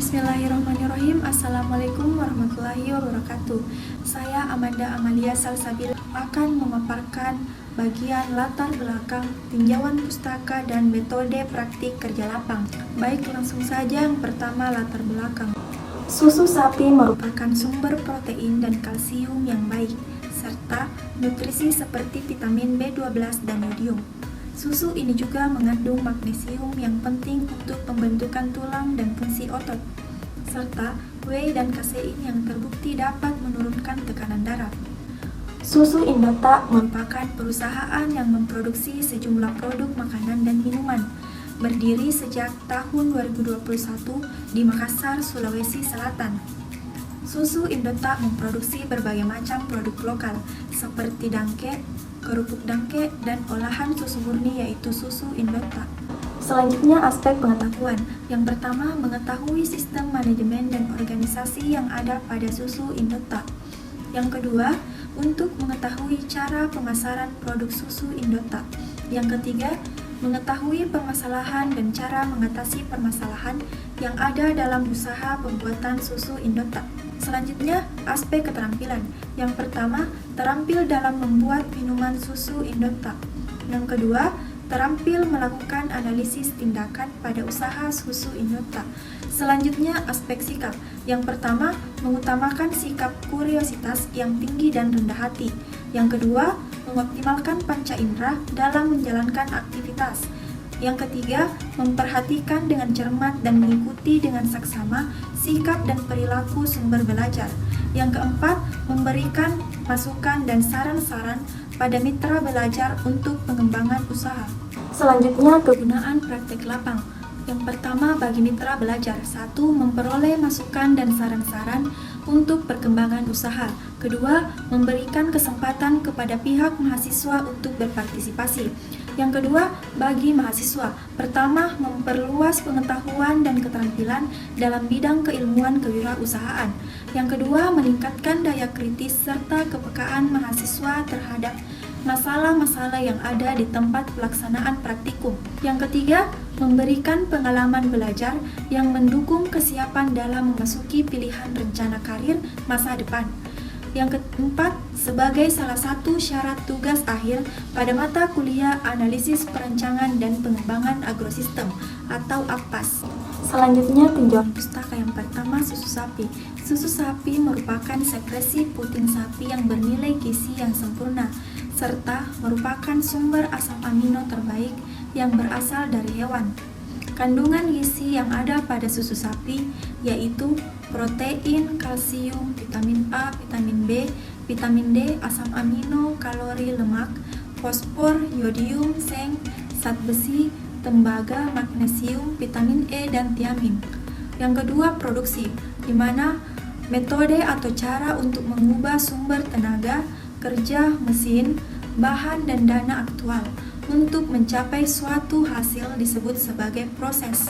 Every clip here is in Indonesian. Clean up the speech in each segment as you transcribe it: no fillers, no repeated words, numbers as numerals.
Bismillahirrahmanirrahim. Assalamualaikum warahmatullahi wabarakatuh. Saya Amanda Amalia Salsabila akan memaparkan bagian latar belakang tinjauan pustaka dan metode praktik kerja lapang. Baik, langsung saja. Yang pertama, latar belakang. Susu sapi merupakan sumber protein dan kalsium yang baik, serta nutrisi seperti vitamin B12 dan yodium. Susu ini juga mengandung magnesium yang penting untuk pembentukan tulang dan fungsi otot, serta whey dan kasein yang terbukti dapat menurunkan tekanan darah. Susu Indota merupakan perusahaan yang memproduksi sejumlah produk makanan dan minuman, berdiri sejak tahun 2021 di Makassar, Sulawesi Selatan. Susu Indota memproduksi berbagai macam produk lokal, seperti dangke, kerupuk dangke, dan olahan susu murni yaitu susu Indota. Selanjutnya, aspek pengetahuan. Yang pertama, mengetahui sistem manajemen dan organisasi yang ada pada susu Indota. Yang kedua, untuk mengetahui cara pemasaran produk susu Indota. Yang ketiga, mengetahui permasalahan dan cara mengatasi permasalahan yang ada dalam usaha pembuatan susu Indota. Selanjutnya, aspek keterampilan. Yang pertama, terampil dalam membuat minuman susu Indota. Yang kedua, terampil melakukan analisis tindakan pada usaha susu Indota. Selanjutnya, aspek sikap. Yang pertama, mengutamakan sikap kuriositas yang tinggi dan rendah hati. Yang kedua, mengoptimalkan panca indera dalam menjalankan aktivitas. Yang ketiga, memperhatikan dengan cermat dan mengikuti dengan saksama sikap dan perilaku sumber belajar. Yang keempat, memberikan masukan dan saran-saran pada mitra belajar untuk pengembangan usaha. Selanjutnya, kegunaan praktek lapang. Yang pertama, bagi mitra belajar, 1. Memperoleh masukan dan saran-saran untuk perkembangan usaha. Kedua, memberikan kesempatan kepada pihak mahasiswa untuk berpartisipasi. Yang kedua, bagi mahasiswa, pertama, memperluas pengetahuan dan keterampilan dalam bidang keilmuan kewirausahaan. Yang kedua, meningkatkan daya kritis serta kepekaan mahasiswa terhadap masalah-masalah yang ada di tempat pelaksanaan praktikum. Yang ketiga, memberikan pengalaman belajar yang mendukung kesiapan dalam memasuki pilihan rencana karir masa depan. Yang keempat, sebagai salah satu syarat tugas akhir pada mata kuliah Analisis Perancangan dan Pengembangan Agrosistem atau APAS. Selanjutnya, tinjauan pustaka. Yang pertama, susu sapi. Susu sapi merupakan sekresi puting sapi yang bernilai gizi yang sempurna, serta merupakan sumber asam amino terbaik yang berasal dari hewan. Kandungan gizi yang ada pada susu sapi yaitu protein, kalsium, vitamin A, vitamin B, vitamin D, asam amino, kalori, lemak, fosfor, yodium, seng, zat besi, tembaga, magnesium, vitamin E, dan tiamin. Yang kedua, produksi, di mana metode atau cara untuk mengubah sumber tenaga, kerja, mesin, bahan, dan dana aktual untuk mencapai suatu hasil disebut sebagai proses.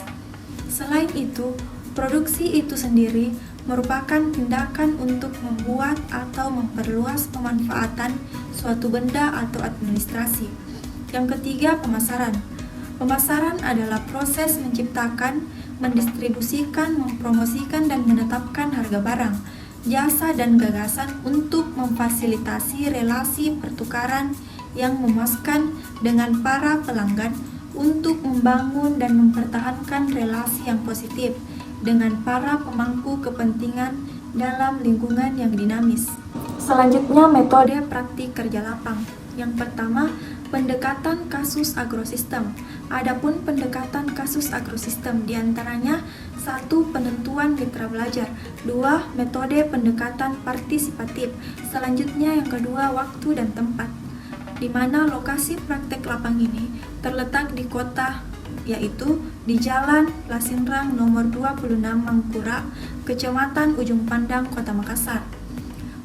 Selain itu, produksi itu sendiri merupakan tindakan untuk membuat atau memperluas pemanfaatan suatu benda atau administrasi. Yang ketiga, pemasaran. Pemasaran adalah proses menciptakan, mendistribusikan, mempromosikan, dan menetapkan harga barang, jasa, dan gagasan untuk memfasilitasi relasi pertukaran yang memuaskan dengan para pelanggan untuk membangun dan mempertahankan relasi yang positif dengan para pemangku kepentingan dalam lingkungan yang dinamis. Selanjutnya, metode praktik kerja lapang. Yang pertama, pendekatan kasus agrosistem. Adapun pendekatan kasus agrosistem diantaranya 1. Penentuan mitra belajar. 2. Metode pendekatan partisipatif. Selanjutnya, yang kedua, waktu dan tempat, di mana lokasi praktek lapang ini terletak di kota, yaitu di Jalan Lasinrang nomor 26 Mangkura, Kecamatan Ujung Pandang, Kota Makassar.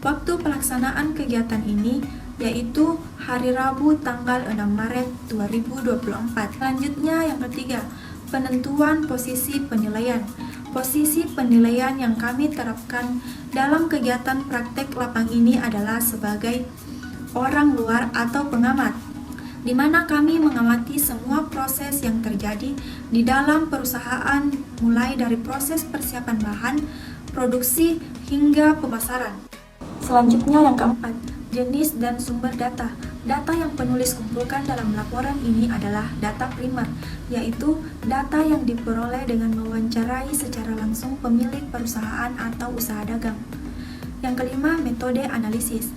Waktu pelaksanaan kegiatan ini yaitu hari Rabu tanggal 6 Maret 2024. Selanjutnya, yang ketiga, penentuan posisi penilaian. Posisi penilaian yang kami terapkan dalam kegiatan praktek lapang ini adalah sebagai orang luar atau pengamat. di mana kami mengamati semua proses yang terjadi di dalam perusahaan, mulai dari proses persiapan bahan, produksi, hingga pemasaran. Selanjutnya yang keempat, jenis dan sumber data. Data yang penulis kumpulkan dalam laporan ini adalah data primer, yaitu data yang diperoleh dengan mewawancarai secara langsung pemilik perusahaan atau usaha dagang. Yang kelima, metode analisis,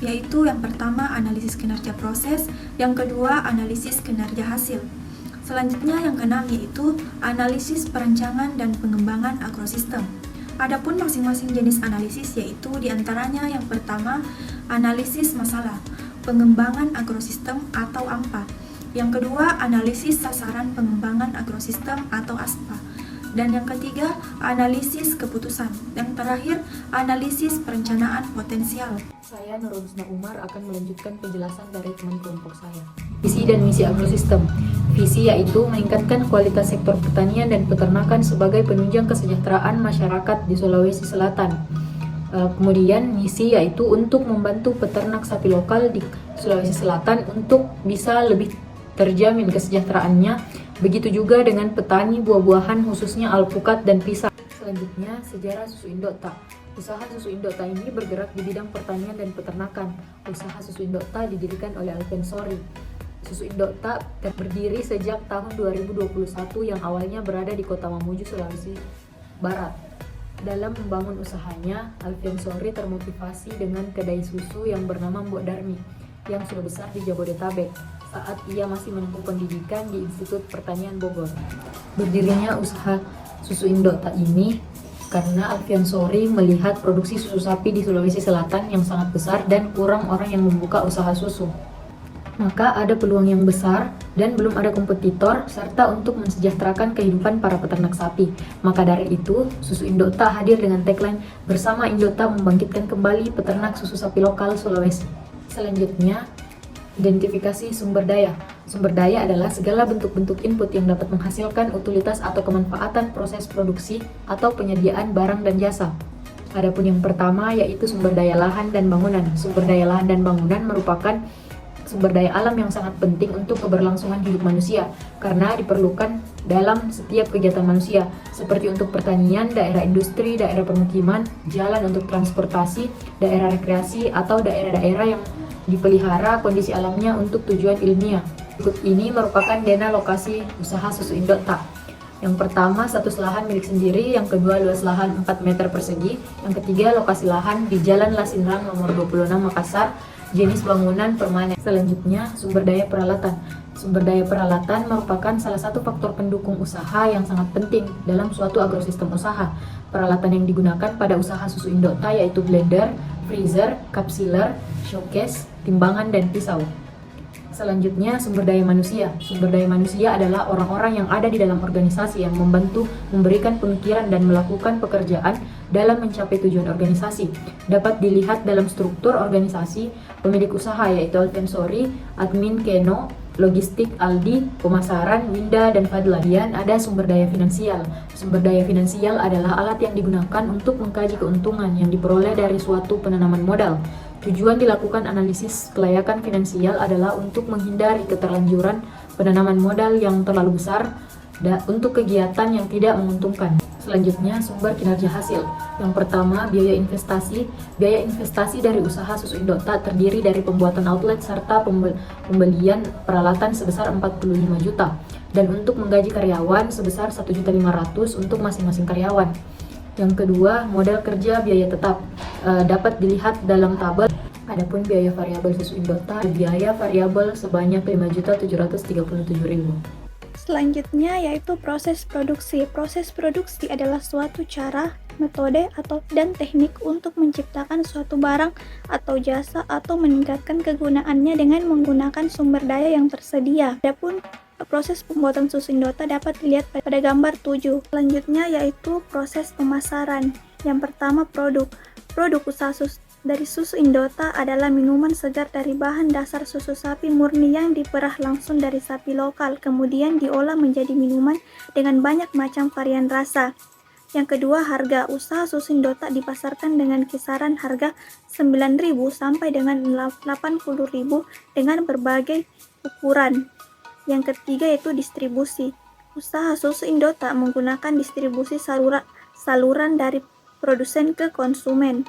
yaitu yang pertama analisis kinerja proses, yang kedua analisis kinerja hasil. Selanjutnya yang keenam yaitu analisis perencanaan dan pengembangan agrosistem. Adapun masing-masing jenis analisis yaitu diantaranya yang pertama analisis masalah, pengembangan agrosistem atau AMPA. Yang kedua analisis sasaran pengembangan agrosistem atau ASPA. Dan yang ketiga analisis keputusan. Yang terakhir analisis perencanaan potensial. Saya Nurul Husna Umar akan melanjutkan penjelasan dari teman kelompok saya. Visi dan misi agrosistem. Visi yaitu meningkatkan kualitas sektor pertanian dan peternakan sebagai penunjang kesejahteraan masyarakat di Sulawesi Selatan. Kemudian misi yaitu untuk membantu peternak sapi lokal di Sulawesi Selatan untuk bisa lebih terjamin kesejahteraannya. Begitu juga dengan petani buah-buahan khususnya alpukat dan pisang. Selanjutnya, sejarah Susu Indota. Usaha Susu Indota ini bergerak di bidang pertanian dan peternakan. Usaha Susu Indota didirikan oleh Alfian Sori. Susu Indota berdiri sejak tahun 2021 yang awalnya berada di Kota Mamuju, Sulawesi Barat. Dalam membangun usahanya, Alfian Sori termotivasi dengan kedai susu yang bernama Mbok Darmi yang sudah besar di Jabodetabek saat ia masih menempuh pendidikan di Institut Pertanian Bogor. Berdirinya usaha Susu Indota ini karena Alfian Sori melihat produksi susu sapi di Sulawesi Selatan yang sangat besar dan kurang orang yang membuka usaha susu. Maka ada peluang yang besar dan belum ada kompetitor serta untuk mensejahterakan kehidupan para peternak sapi. Maka dari itu, Susu Indota hadir dengan tagline bersama Indota membangkitkan kembali peternak susu sapi lokal Sulawesi. Selanjutnya, identifikasi sumber daya. Sumber daya adalah segala bentuk-bentuk input yang dapat menghasilkan utilitas atau kemanfaatan proses produksi atau penyediaan barang dan jasa. Adapun yang pertama yaitu sumber daya lahan dan bangunan. Sumber daya lahan dan bangunan merupakan sumber daya alam yang sangat penting untuk keberlangsungan hidup manusia karena diperlukan dalam setiap kegiatan manusia seperti untuk pertanian, daerah industri, daerah permukiman, jalan untuk transportasi, daerah rekreasi atau daerah-daerah yang dipelihara kondisi alamnya untuk tujuan ilmiah. Berikut ini merupakan dana lokasi usaha Susu Indota. Yang pertama, status lahan milik sendiri, yang kedua luas lahan 4 meter persegi, yang ketiga lokasi lahan di Jalan Lasinrang nomor 26 Makassar, jenis bangunan permanen. Selanjutnya, sumber daya peralatan. Sumber daya peralatan merupakan salah satu faktor pendukung usaha yang sangat penting dalam suatu agrosistem usaha. Peralatan yang digunakan pada usaha Susu Indota yaitu blender, freezer, cup sealer, showcase, timbangan, dan pisau. Selanjutnya, sumber daya manusia. Sumber daya manusia adalah orang-orang yang ada di dalam organisasi yang membantu memberikan pemikiran dan melakukan pekerjaan dalam mencapai tujuan organisasi. Dapat dilihat dalam struktur organisasi pemilik usaha yaitu Alfian Sori, admin Keno, logistik Aldi, pemasaran Winda dan Fadla. Kemudian ada sumber daya finansial. Sumber daya finansial adalah alat yang digunakan untuk mengkaji keuntungan yang diperoleh dari suatu penanaman modal. Tujuan dilakukan analisis kelayakan finansial adalah untuk menghindari keterlanjuran penanaman modal yang terlalu besar untuk kegiatan yang tidak menguntungkan. Selanjutnya, sumber kinerja hasil. Yang pertama, biaya investasi. Biaya investasi dari usaha Susu Indota terdiri dari pembuatan outlet serta pembelian peralatan sebesar 45 juta dan untuk menggaji karyawan sebesar 1.500.000 untuk masing-masing karyawan. Yang kedua, modal kerja biaya tetap dapat dilihat dalam tabel. Adapun biaya variabel Susu Indota, biaya variabel sebanyak 5.737.000. Selanjutnya yaitu proses produksi. Proses produksi adalah suatu cara, metode, dan teknik untuk menciptakan suatu barang atau jasa atau meningkatkan kegunaannya dengan menggunakan sumber daya yang tersedia. Adapun proses pembuatan Susu Indota dapat dilihat pada gambar 7. Selanjutnya yaitu proses pemasaran. Yang pertama, produk. Produk usaha dari Susu Indota adalah minuman segar dari bahan dasar susu sapi murni yang diperah langsung dari sapi lokal, kemudian diolah menjadi minuman dengan banyak macam varian rasa. Yang kedua, harga. Usaha susu Indota dipasarkan dengan kisaran harga 9.000 sampai dengan 80.000 dengan berbagai ukuran. Yang ketiga yaitu distribusi. Usaha susu Indota menggunakan distribusi saluran dari produsen ke konsumen.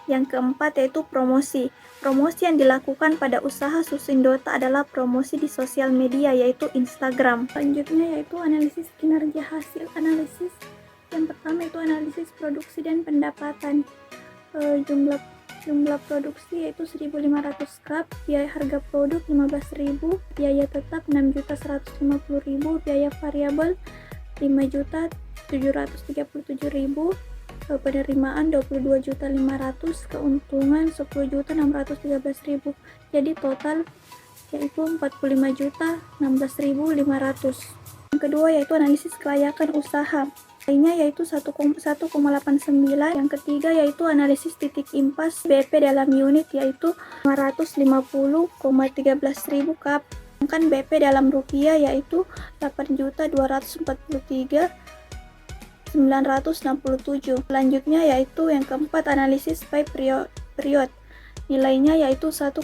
Yang keempat yaitu promosi. Promosi yang dilakukan pada usaha susu Indota adalah promosi di sosial media yaitu Instagram. Selanjutnya yaitu analisis kinerja hasil. Analisis yang pertama itu analisis produksi dan pendapatan. Jumlah produksi yaitu 1.500 cup, biaya harga produk 15.000, biaya tetap 6.150.000, biaya variabel 5.737.000, penerimaan 22.500, keuntungan 10.613.000. Jadi total yaitu 45.016.500. Yang kedua yaitu analisis kelayakan usaha. Lainnya yaitu 1,89. Yang ketiga yaitu analisis titik impas BP dalam unit yaitu 550,13.000 cup. Sedangkan BP dalam rupiah yaitu 8.243.967. Selanjutnya yaitu yang keempat analisis by period. Nilainya yaitu 1,8.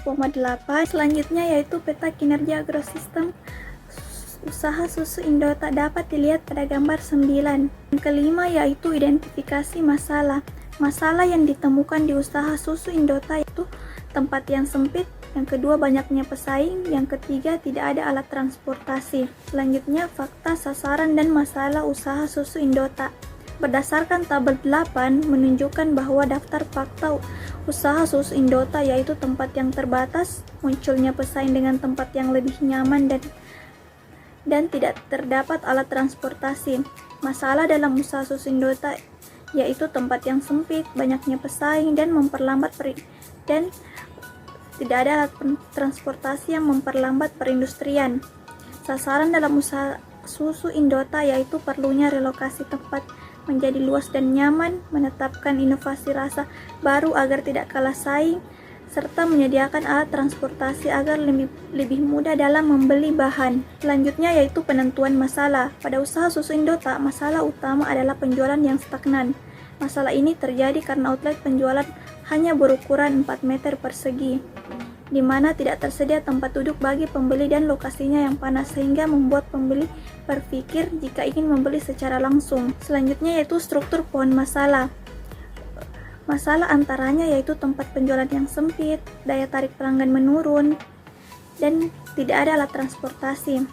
Selanjutnya yaitu peta kinerja agrosistem usaha susu Indota dapat dilihat pada gambar 9. Yang kelima yaitu identifikasi masalah. Masalah yang ditemukan di usaha susu Indota yaitu tempat yang sempit, yang kedua banyaknya pesaing, yang ketiga tidak ada alat transportasi. Selanjutnya fakta, sasaran, dan masalah usaha susu Indota. Berdasarkan tabel 8 menunjukkan bahwa daftar fakta usaha susu Indota yaitu tempat yang terbatas, munculnya pesaing dengan tempat yang lebih nyaman dan tidak terdapat alat transportasi. Masalah dalam usaha susu Indota yaitu tempat yang sempit, banyaknya pesaing, dan dan tidak ada alat transportasi yang memperlambat perindustrian. Sasaran dalam usaha susu Indota yaitu perlunya relokasi tempat menjadi luas dan nyaman, menetapkan inovasi rasa baru agar tidak kalah saing, serta menyediakan alat transportasi agar lebih mudah dalam membeli bahan. Selanjutnya yaitu penentuan masalah. Pada usaha susu Indota, masalah utama adalah penjualan yang stagnan. Masalah ini terjadi karena outlet penjualan hanya berukuran 4 meter persegi, di mana tidak tersedia tempat duduk bagi pembeli dan lokasinya yang panas sehingga membuat pembeli berpikir jika ingin membeli secara langsung. Selanjutnya yaitu struktur pohon masalah. Masalah antaranya yaitu tempat penjualan yang sempit, daya tarik pelanggan menurun, dan tidak ada alat transportasi.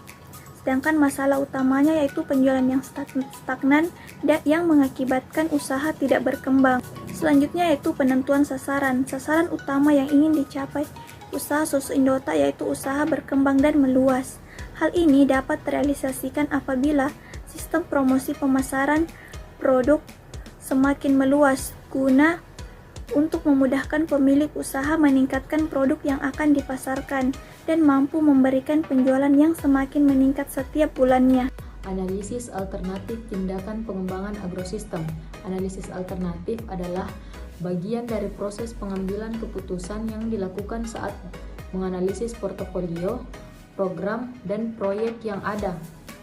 Sedangkan masalah utamanya yaitu penjualan yang stagnan dan yang mengakibatkan usaha tidak berkembang. Selanjutnya yaitu penentuan sasaran. Sasaran utama yang ingin dicapai usaha susu Indota yaitu usaha berkembang dan meluas. Hal ini dapat terrealisasikan apabila sistem promosi pemasaran produk semakin meluas guna untuk memudahkan pemilik usaha meningkatkan produk yang akan dipasarkan dan mampu memberikan penjualan yang semakin meningkat setiap bulannya. Analisis alternatif tindakan pengembangan agrosistem. Analisis alternatif adalah bagian dari proses pengambilan keputusan yang dilakukan saat menganalisis portofolio, program, dan proyek yang ada,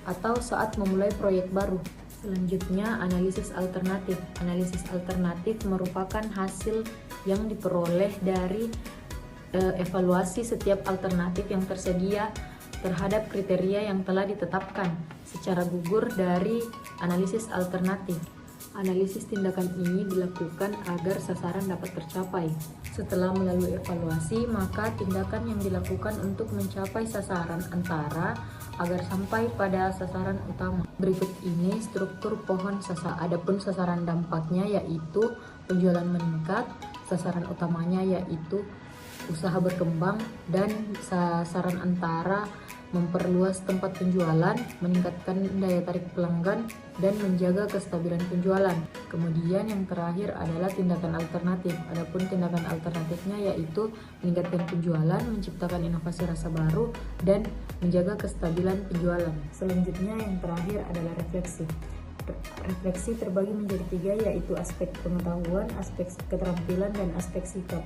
atau saat memulai proyek baru. Selanjutnya, analisis alternatif. Analisis alternatif merupakan hasil yang diperoleh dari evaluasi setiap alternatif yang tersedia terhadap kriteria yang telah ditetapkan secara gugur dari analisis alternatif. Analisis tindakan ini dilakukan agar sasaran dapat tercapai. Setelah melalui evaluasi, maka tindakan yang dilakukan untuk mencapai sasaran antara agar sampai pada sasaran utama. Berikut ini struktur pohon sasaran. Adapun sasaran dampaknya yaitu penjualan meningkat, sasaran utamanya yaitu usaha berkembang, dan sasaran antara memperluas tempat penjualan, meningkatkan daya tarik pelanggan, dan menjaga kestabilan penjualan. Kemudian yang terakhir adalah tindakan alternatif. Adapun tindakan alternatifnya yaitu meningkatkan penjualan, menciptakan inovasi rasa baru, dan menjaga kestabilan penjualan. Selanjutnya yang terakhir adalah refleksi. Refleksi terbagi menjadi 3 yaitu aspek pengetahuan, aspek keterampilan, dan aspek sikap.